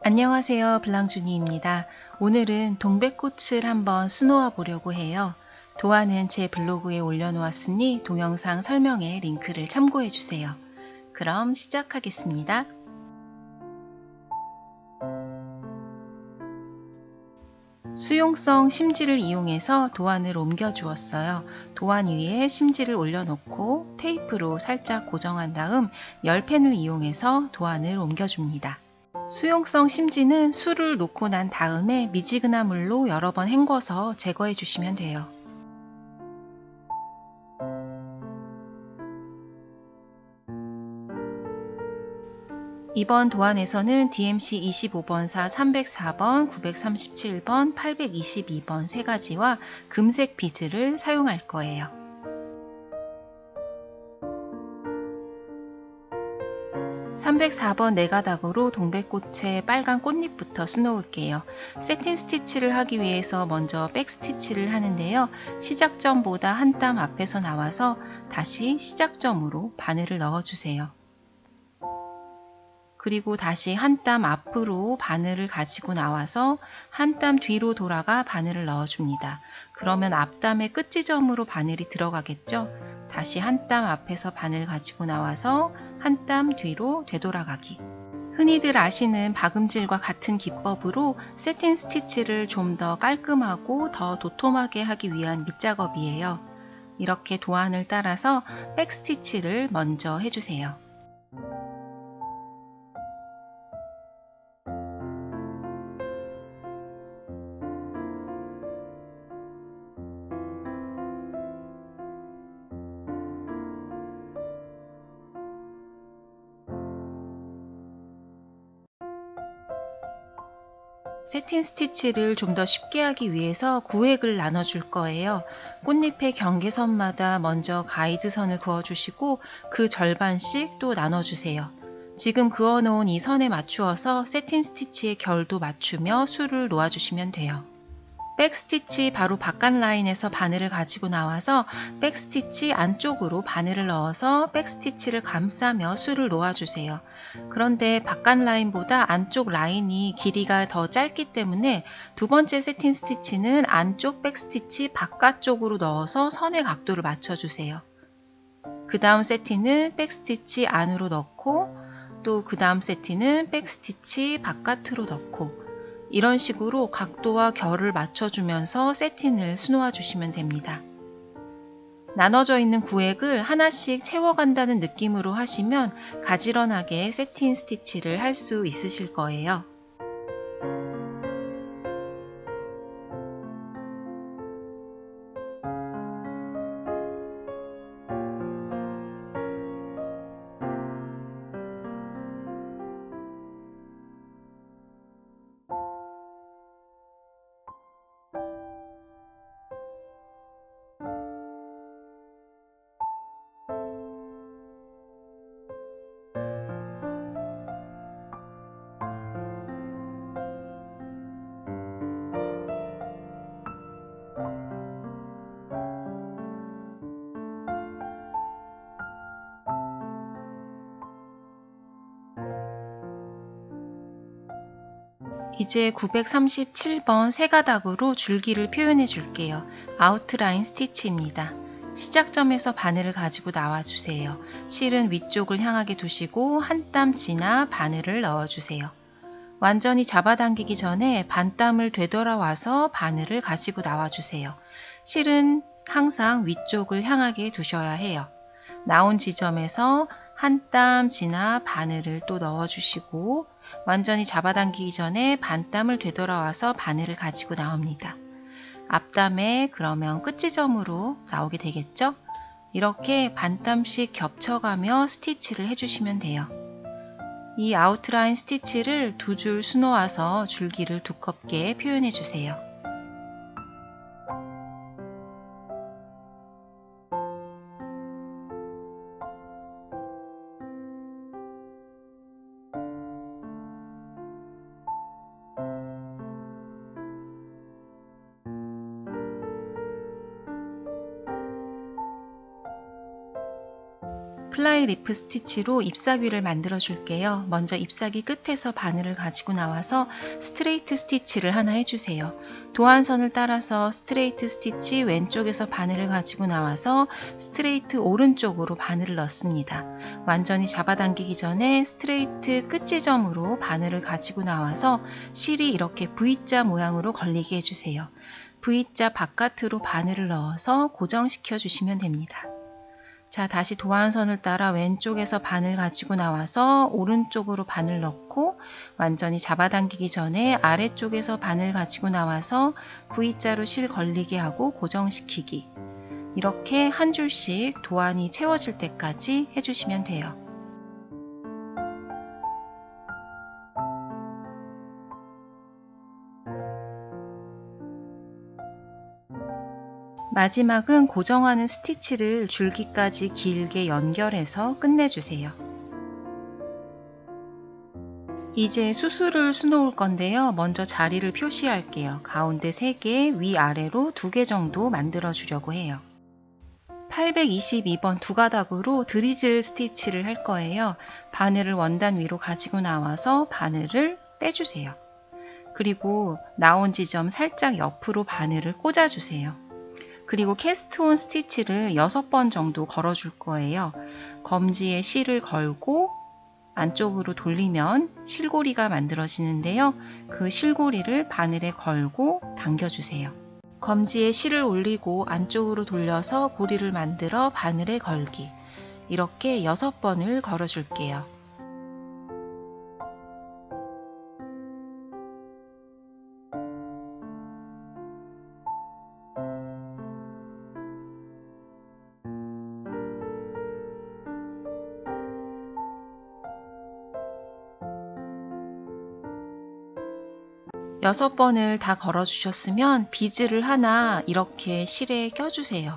안녕하세요. 블랑주니입니다. 오늘은 동백꽃을 한번 수놓아 보려고 해요. 도안은 제 블로그에 올려놓았으니 동영상 설명에 링크를 참고해 주세요. 그럼 시작하겠습니다. 수용성 심지를 이용해서 도안을 옮겨 주었어요. 도안 위에 심지를 올려놓고 테이프로 살짝 고정한 다음 열펜을 이용해서 도안을 옮겨줍니다. 수용성 심지는 술을 놓고 난 다음에 미지근한 물로 여러 번 헹궈서 제거해 주시면 돼요. 이번 도안에서는 DMC 25번사 304번, 937번, 822번 세 가지와 금색 비즈를 사용할 거예요. (304번) 네 가닥으로 동백꽃의 빨간 꽃잎부터 수놓을게요. 세틴 스티치를 하기 위해서 먼저 백 스티치를 하는데요. 시작점보다 한 땀 앞에서 나와서 다시 시작점으로 바늘을 넣어주세요. 그리고 다시 한 땀 앞으로 바늘을 가지고 나와서 한 땀 뒤로 돌아가 바늘을 넣어줍니다. 그러면 앞땀의 끝 지점으로 바늘이 들어가겠죠? 다시 한 땀 앞에서 바늘 가지고 나와서 한 땀 뒤로 되돌아가기. 흔히들 아시는 박음질과 같은 기법으로 세틴 스티치를 좀 더 깔끔하고 더 도톰하게 하기 위한 밑작업이에요. 이렇게 도안을 따라서 백 스티치를 먼저 해주세요. 세틴 스티치를 좀 더 쉽게 하기 위해서 구획을 나눠줄 거예요. 꽃잎의 경계선마다 먼저 가이드선을 그어주시고 그 절반씩 또 나눠주세요. 지금 그어놓은 이 선에 맞추어서 세틴 스티치의 결도 맞추며 술을 놓아주시면 돼요. 백스티치 바로 바깥 라인에서 바늘을 가지고 나와서 백스티치 안쪽으로 바늘을 넣어서 백스티치를 감싸며 술을 놓아주세요. 그런데 바깥 라인보다 안쪽 라인이 길이가 더 짧기 때문에 두 번째 세틴 스티치는 안쪽 백스티치 바깥쪽으로 넣어서 선의 각도를 맞춰주세요. 그 다음 세틴은 백스티치 안으로 넣고 또 그 다음 세틴은 백스티치 바깥으로 넣고 이런 식으로 각도와 결을 맞춰주면서 세틴을 수놓아 주시면 됩니다. 나눠져 있는 구획을 하나씩 채워간다는 느낌으로 하시면 가지런하게 세틴 스티치를 할 수 있으실 거예요. 이제 937번 세 가닥으로 줄기를 표현해 줄게요. 아웃라인 스티치입니다. 시작점에서 바늘을 가지고 나와주세요. 실은 위쪽을 향하게 두시고 한 땀 지나 바늘을 넣어주세요. 완전히 잡아당기기 전에 반땀을 되돌아와서 바늘을 가지고 나와주세요. 실은 항상 위쪽을 향하게 두셔야 해요. 나온 지점에서 한 땀 지나 바늘을 또 넣어주시고 완전히 잡아당기기 전에 반땀을 되돌아와서 바늘을 가지고 나옵니다. 앞땀에 그러면 끝 지점으로 나오게 되겠죠? 이렇게 반땀씩 겹쳐가며 스티치를 해주시면 돼요. 이 아웃라인 스티치를 두 줄 수놓아서 줄기를 두껍게 표현해 주세요. 플라이 리프 스티치로 잎사귀를 만들어 줄게요. 먼저 잎사귀 끝에서 바늘을 가지고 나와서 스트레이트 스티치를 하나 해주세요. 도안선을 따라서 스트레이트 스티치 왼쪽에서 바늘을 가지고 나와서 스트레이트 오른쪽으로 바늘을 넣습니다. 완전히 잡아당기기 전에 스트레이트 끝 지점으로 바늘을 가지고 나와서 실이 이렇게 V자 모양으로 걸리게 해주세요. V자 바깥으로 바늘을 넣어서 고정시켜 주시면 됩니다. 자, 다시 도안선을 따라 왼쪽에서 바늘 가지고 나와서 오른쪽으로 바늘 넣고 완전히 잡아당기기 전에 아래쪽에서 바늘 가지고 나와서 V자로 실 걸리게 하고 고정시키기. 이렇게 한 줄씩 도안이 채워질 때까지 해주시면 돼요. 마지막은 고정하는 스티치를 줄기까지 길게 연결해서 끝내주세요. 이제 수술을 수놓을 건데요. 먼저 자리를 표시할게요. 가운데 3개, 위아래로 2개 정도 만들어 주려고 해요. 822번 두 가닥으로 드리즐 스티치를 할 거예요. 바늘을 원단 위로 가지고 나와서 바늘을 빼주세요. 그리고 나온 지점 살짝 옆으로 바늘을 꽂아주세요. 그리고 캐스트온 스티치를 6번 정도 걸어줄 거예요. 검지에 실을 걸고 안쪽으로 돌리면 실고리가 만들어지는데요. 그 실고리를 바늘에 걸고 당겨주세요. 검지에 실을 올리고 안쪽으로 돌려서 고리를 만들어 바늘에 걸기. 이렇게 6번을 걸어줄게요. 여섯 번을 다 걸어주셨으면 비즈를 하나 이렇게 실에 껴주세요.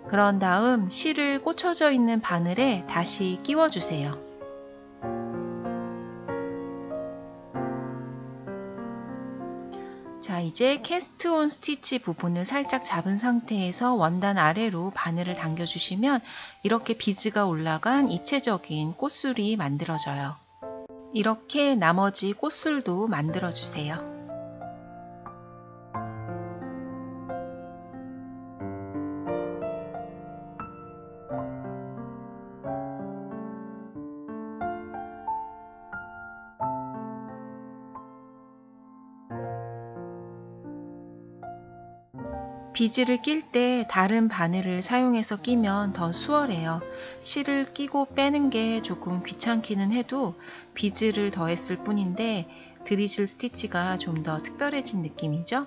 그런 다음 실을 꽂혀져 있는 바늘에 다시 끼워주세요. 자, 이제 캐스트온 스티치 부분을 살짝 잡은 상태에서 원단 아래로 바늘을 당겨주시면 이렇게 비즈가 올라간 입체적인 꽃술이 만들어져요. 이렇게 나머지 꽃술도 만들어주세요. 비즈를 낄 때 다른 바늘을 사용해서 끼면 더 수월해요. 실을 끼고 빼는 게 조금 귀찮기는 해도 비즈를 더했을 뿐인데 드리즐 스티치가 좀 더 특별해진 느낌이죠?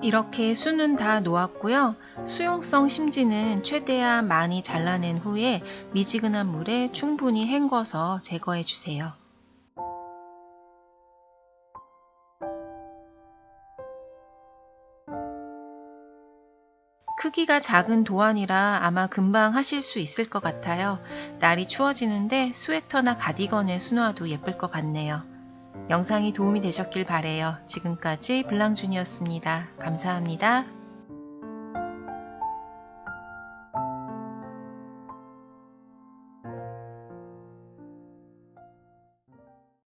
이렇게 수는 다 놓았고요. 수용성 심지는 최대한 많이 잘라낸 후에 미지근한 물에 충분히 헹궈서 제거해 주세요. 크기가 작은 도안이라 아마 금방 하실 수 있을 것 같아요. 날이 추워지는데 스웨터나 가디건에 수놓아도 예쁠 것 같네요. 영상이 도움이 되셨길 바래요. 지금까지 블랑준이었습니다. 감사합니다.